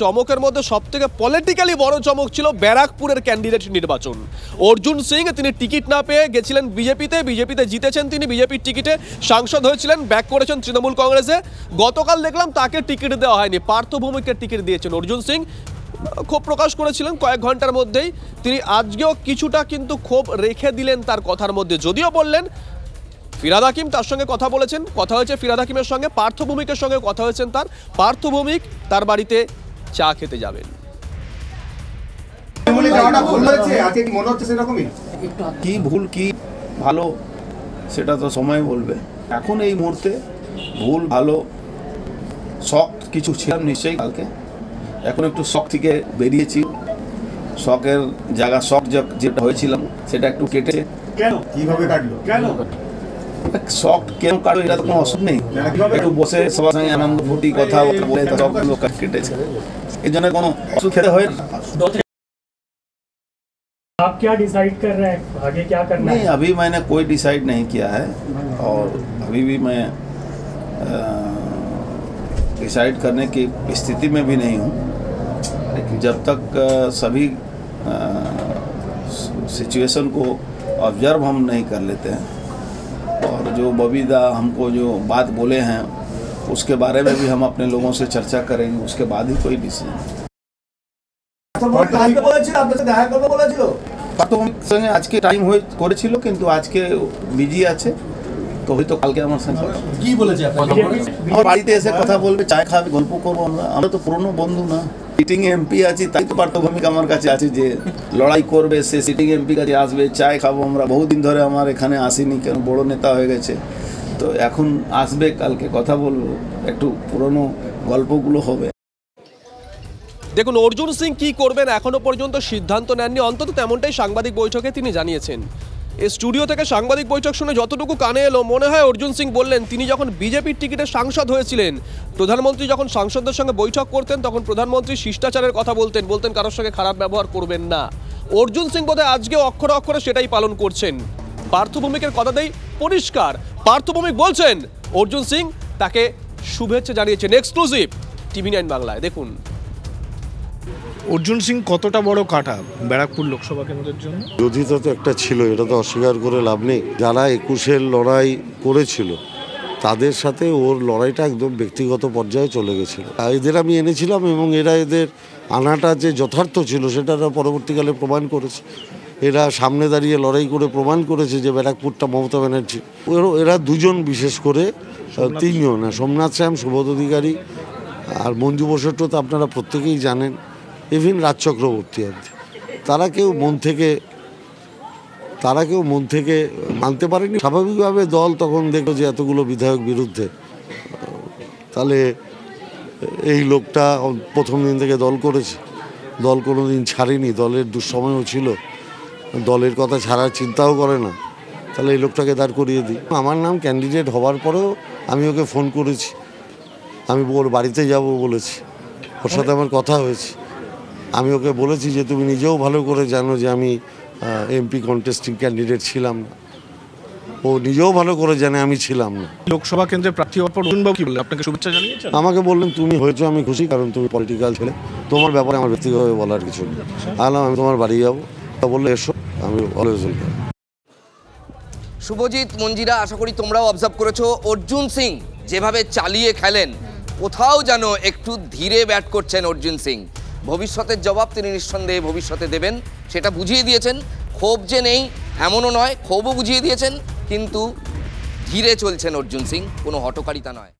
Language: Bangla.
চমকের মধ্যে সবথেকে পলিটিক্যালি বড় চমক ছিল ব্যারাকপুরের ক্যান্ডিডেট নির্বাচন। অর্জুন সিং তিনি টিকিট না পেয়ে গেছিলেন বিজেপিতে জিতেছেন, তিনি বিজেপির টিকিটে সাংসদ হয়েছিলেন, ব্যাক করেছেন তৃণমূল কংগ্রেসে। গতকাল দেখলাম তাকে টিকিট দেওয়া হয়নি, পার্থ ভৌমিকের টিকিট দিয়েছেন অর্জুন সিং। ক্ষোভ প্রকাশ করেছিলেন কয়েক ঘন্টার মধ্যেই, তিনি আজকেও কিছুটা কিন্তু ক্ষোভ রেখে দিলেন তার কথার মধ্যে, যদিও বললেন ফিরহাদ হাকিম তার সঙ্গে কথা বলেছেন, কথা হয়েছে ফিরহাদ হাকিমের সঙ্গে, পার্থ ভৌমিকের সঙ্গে কথা হয়েছেন তার, পার্থ ভৌমিক তার বাড়িতে চা খেতে যাবেন। কি ভুল কি ভালো সেটা তো সময় বলবে। এখন এই মুহূর্তে ভুল ভালো শখ কিছু ছিলাম নিশ্চয়ই কালকে, এখন একটু শখ থেকে বেরিয়েছি। শখের জায়গা শখ যেটা হয়েছিলাম সেটা একটু কেটেছে। কেন কিভাবে কাটলো? কেন শখ কেন কাটলো এটা তো কোনো অসুখ নেই, একটু বসে সবার সঙ্গে আনন্দ ফুটি কথা বলে শখগুলো কেটেছে, এই জন্য কোনো ওষুধ খেতে হয় না। आप क्या डिसाइड कर रहे हैं आगे क्या करना है? नहीं, अभी मैंने कोई डिसाइड नहीं किया है और अभी भी मैं डिसाइड करने की स्थिति में भी नहीं हूँ। लेकिन जब तक सभी सिचुएशन को ऑब्जर्व हम नहीं कर लेते हैं और जो बबीदा हमको जो बात बोले हैं उसके बारे में भी हम अपने लोगों से चर्चा करेंगे, उसके बाद ही कोई डिसीजन। সঙ্গে আজকে টাইম করেছিল কিন্তু আজকে বিজি আছে, তো হয়তো কালকে আমার সঙ্গে কি বলেছে আমার বাড়িতে এসে কথা বলবে, চায় খাবে, গল্প করবো। আমরা তো পুরনো বন্ধু না, সিটিং এমপি আছি, তাই তো পার্থ ভৌমিক আমার কাছে আছে যে লড়াই করবে, সে সিটিং এমপি কাছে আসবে, চায় খাবো। আমরা বহুদিন ধরে আমার এখানে আসিনি, কেন বড় নেতা হয়ে গেছে, তো এখন আসবে, কালকে কথা বলবো, একটু পুরনো গল্পগুলো হবে। দেখুন অর্জুন সিং কি করবেন এখনো পর্যন্ত সিদ্ধান্ত নেননি, অন্তত তেমনটাই সাংবাদিক বৈঠকে তিনি জানিয়েছেন। এই স্টুডিও থেকে সাংবাদিক বৈঠক শুনে যতটুকু কানে এলো মনে হয় অর্জুন সিং বললেন তিনি যখন বিজেপির টিকিটে সাংসদ হয়েছিলেন, প্রধানমন্ত্রী যখন সাংসদদের সঙ্গে বৈঠক করতেন তখন প্রধানমন্ত্রী শিষ্টাচারের কথা বলতেন কারোর সঙ্গে খারাপ ব্যবহার করবেন না। অর্জুন সিং বোধহয় আজকে অক্ষরে অক্ষরে সেটাই পালন করছেন। পার্থ ভৌমিকের কথাতেই পরিষ্কার, পার্থ ভৌমিক বলছেন অর্জুন সিং তাকে শুভেচ্ছা জানিয়েছেন। এক্সক্লুসিভ TV9 বাংলায় দেখুন। অর্জুন সিং কতটা বড় কাটা ব্যারাকপুর লোকসভা কেন্দ্রের জন্য? বিরোধিতা তো একটা ছিল, এটা তো অস্বীকার করে লাভ নেই। যারা 21-এর লড়াই করেছিল তাদের সাথে ওর লড়াইটা একদম ব্যক্তিগত পর্যায়ে চলে গেছিল। এদের আমি এনেছিলাম এবং এরা এদের আনাটা যে যথার্থ ছিল সেটা পরবর্তীকালে প্রমাণ করেছে। এরা সামনে দাঁড়িয়ে লড়াই করে প্রমাণ করেছে যে ব্যারাকপুরটা মমতা ব্যানার্জি। এরা দুজন, বিশেষ করে তিনজন, সোমনাথ শ্যাম, সুবোধ অধিকারী আর মঞ্জু বসু তো আপনারা প্রত্যেকেই জানেন, ইভিন রাজ চক্রবর্তী অবধি, তারা কেউ মন থেকে মানতে পারেনি। স্বাভাবিকভাবে দল তখন দেখলো যে এতগুলো বিধায়ক বিরুদ্ধে, তাহলে এই লোকটা প্রথম দিন থেকে দল করেছে, দল কোনো দিন ছাড়েনি, দলের দুঃসময়ও ছিল, দলের কথা ছাড়ার চিন্তাও করে না, তাহলে এই লোকটাকে দাঁড় করিয়ে দিই। আমার নাম ক্যান্ডিডেট হওয়ার পরেও আমি ওকে ফোন করেছি, আমি ওর বাড়িতে যাব বলেছি, ওর সাথে আমার কথা হয়েছে। আমি ওকে বলেছি যে তুমি নিজেও ভালো করে জানো যে আমি এমপি কন্টেস্টিং ক্যান্ডিডেট ছিলাম না, ও নিজেও ভালো করে জানে আমি ছিলাম না। লোকসভা কেন্দ্রে প্রার্থী হওয়ার পর অরুণবাবু কি বললেন, আপনাকে শুভেচ্ছা জানিয়েছেন? আমাকে বললেন তুমি হয়েছো আমি খুশি, কারণ তুমি পলিটিক্যাল ছেলে, তোমার ব্যাপারে আমার ব্যক্তিগতভাবে বলার কিছু নেই। আমি তোমার বাড়ি যাবো, তা বললে এসো, আমি অলওয়েজ ওয়েলকাম। শুভজিৎ, মঞ্জিরা, আশা করি তোমরাও অবজার্ভ করেছো অর্জুন সিং যেভাবে চালিয়ে খেলেন, কোথাও যেন একটু ধীরে ব্যাট করছেন অর্জুন সিং। ভবিষ্যতের জবাব তিনি নিঃসন্দেহে ভবিষ্যতে দেবেন, সেটা বুঝিয়ে দিয়েছেন। ক্ষোভ যে নেই এমনও নয়, ক্ষোভও বুঝিয়ে দিয়েছেন, কিন্তু ধীরে চলছেন অর্জুন সিং, কোনো হটকারিতা নয়।